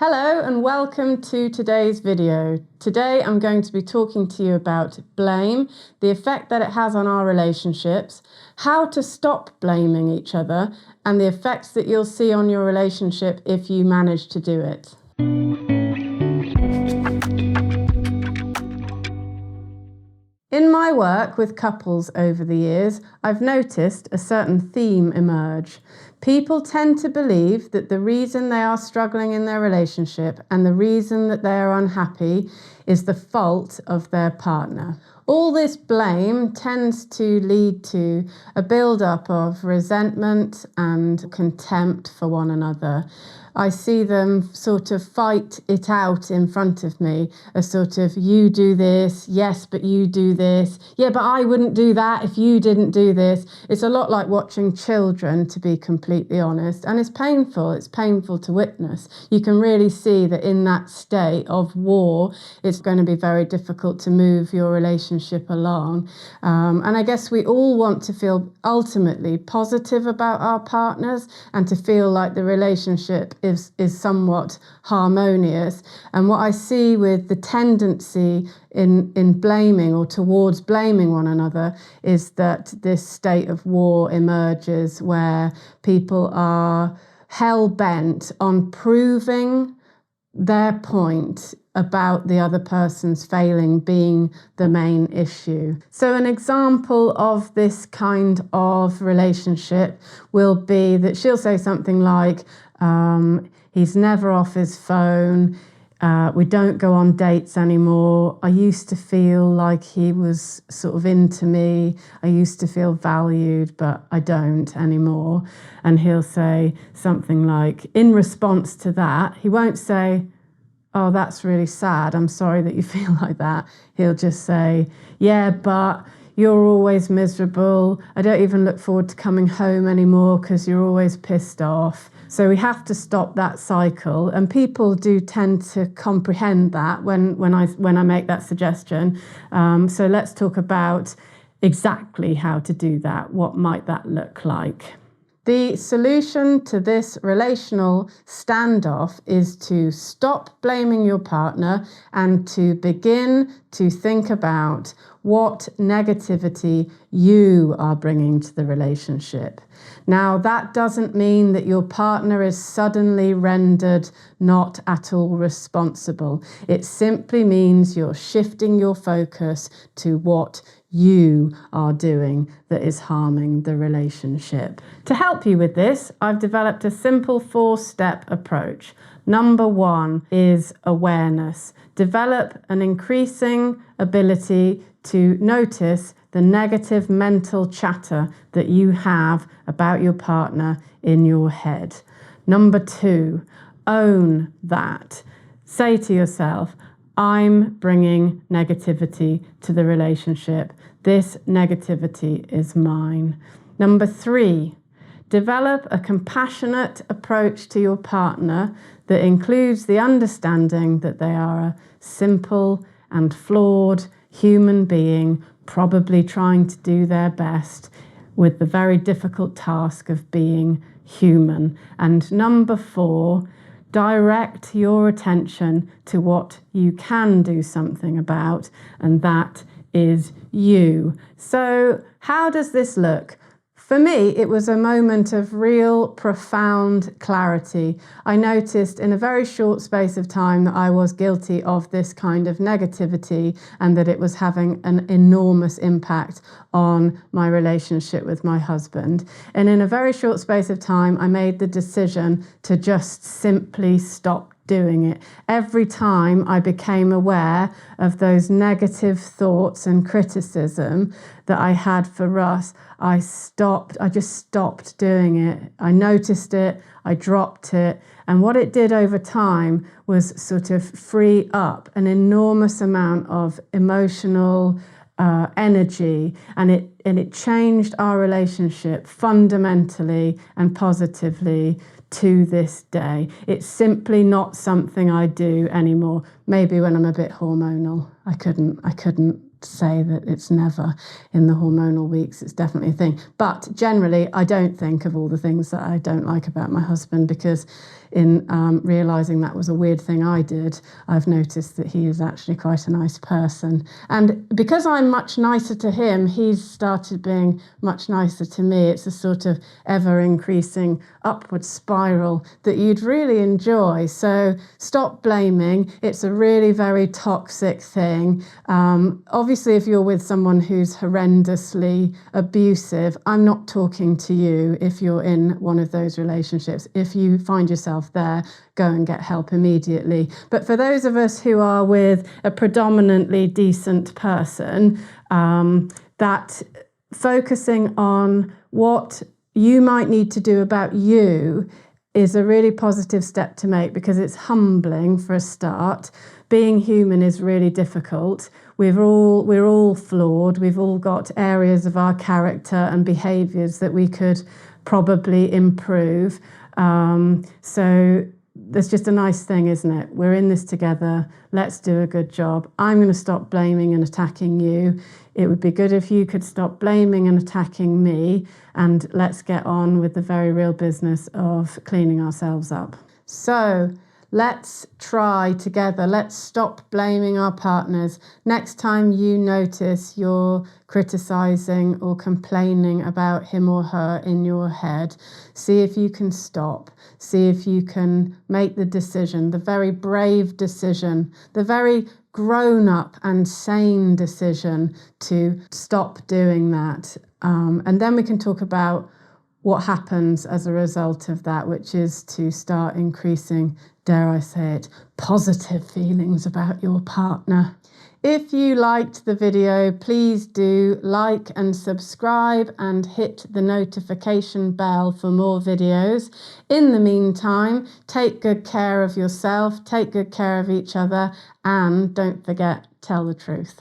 Hello and welcome to today's video. Today I'm going to be talking to you about blame, the effect that it has on our relationships, how to stop blaming each other, and the effects that you'll see on your relationship if you manage to do it. In my work with couples over the years, I've noticed a certain theme emerge. People tend to believe that the reason they are struggling in their relationship and the reason that they are unhappy is the fault of their partner. All this blame tends to lead to a build-up of resentment and contempt for one another. I see them sort of fight it out in front of me, a sort of, you do this, yes, but you do this, yeah, but I wouldn't do that if you didn't do this. It's a lot like watching children, to be completely honest, and it's painful to witness. You can really see that in that state of war, it's going to be very difficult to move your relationship along. And I guess we all want to feel ultimately positive about our partners and to feel like the relationship is somewhat harmonious. And what I see with the tendency in blaming or towards blaming one another is that this state of war emerges where people are hell-bent on proving their point about the other person's failing being the main issue. So an example of this kind of relationship will be that she'll say something like, he's never off his phone, we don't go on dates anymore, I used to feel like he was sort of into me, I used to feel valued, but I don't anymore. And he'll say something like, in response to that, he won't say, oh, that's really sad, I'm sorry that you feel like that. He'll just say, yeah, but you're always miserable. I don't even look forward to coming home anymore because you're always pissed off. So we have to stop that cycle. And people do tend to comprehend that when I make that suggestion. So let's talk about exactly how to do that. What might that look like? The solution to this relational standoff is to stop blaming your partner and to begin to think about what negativity you are bringing to the relationship. Now, that doesn't mean that your partner is suddenly rendered not at all responsible. It simply means you're shifting your focus to what you are doing that is harming the relationship. To help you with this, I've developed a simple 4-step approach. Number 1 is awareness. Develop an increasing ability to notice the negative mental chatter that you have about your partner in your head. Number 2, own that. Say to yourself, I'm bringing negativity to the relationship. This negativity is mine. Number 3, develop a compassionate approach to your partner that includes the understanding that they are a simple and flawed human being, probably trying to do their best with the very difficult task of being human. And number 4, direct your attention to what you can do something about, and that is you. So how does this look? For me, it was a moment of real profound clarity. I noticed in a very short space of time that I was guilty of this kind of negativity and that it was having an enormous impact on my relationship with my husband. And in a very short space of time, I made the decision to just simply stop doing it. Every time I became aware of those negative thoughts and criticism that I had for Russ, I just stopped doing it. I noticed it, I dropped it, and what it did over time was sort of free up an enormous amount of emotional energy, and it changed our relationship fundamentally and positively to this day. It's simply not something I do anymore. Maybe when I'm a bit hormonal. I couldn't say that it's never in the hormonal weeks. It's definitely a thing. But generally, I don't think of all the things that I don't like about my husband, because in realising that was a weird thing I did, I've noticed that he is actually quite a nice person. And because I'm much nicer to him, he's started being much nicer to me. It's a sort of ever-increasing upward spiral that you'd really enjoy. So stop blaming. It's a really very toxic thing. Obviously, if you're with someone who's horrendously abusive, I'm not talking to you if you're in one of those relationships. If you find yourself there, go and get help immediately. But for those of us who are with a predominantly decent person, that focusing on what you might need to do about you is a really positive step to make, because it's humbling for a start. Being human is really difficult. We're all flawed. We've all got areas of our character and behaviours that we could probably improve. So there's just a nice thing, isn't it? We're in this together. Let's do a good job. I'm going to stop blaming and attacking you. It would be good if you could stop blaming and attacking me, and let's get on with the very real business of cleaning ourselves up. So let's try together. Let's stop blaming our partners. Next time you notice you're criticising or complaining about him or her in your head, see if you can stop. See if you can make the decision, the very brave decision, the very grown-up and sane decision to stop doing that. And then we can talk about what happens as a result of that, which is to start increasing, dare I say it, positive feelings about your partner. If you liked the video, please do like and subscribe and hit the notification bell for more videos. In the meantime, take good care of yourself, take good care of each other, and don't forget, tell the truth.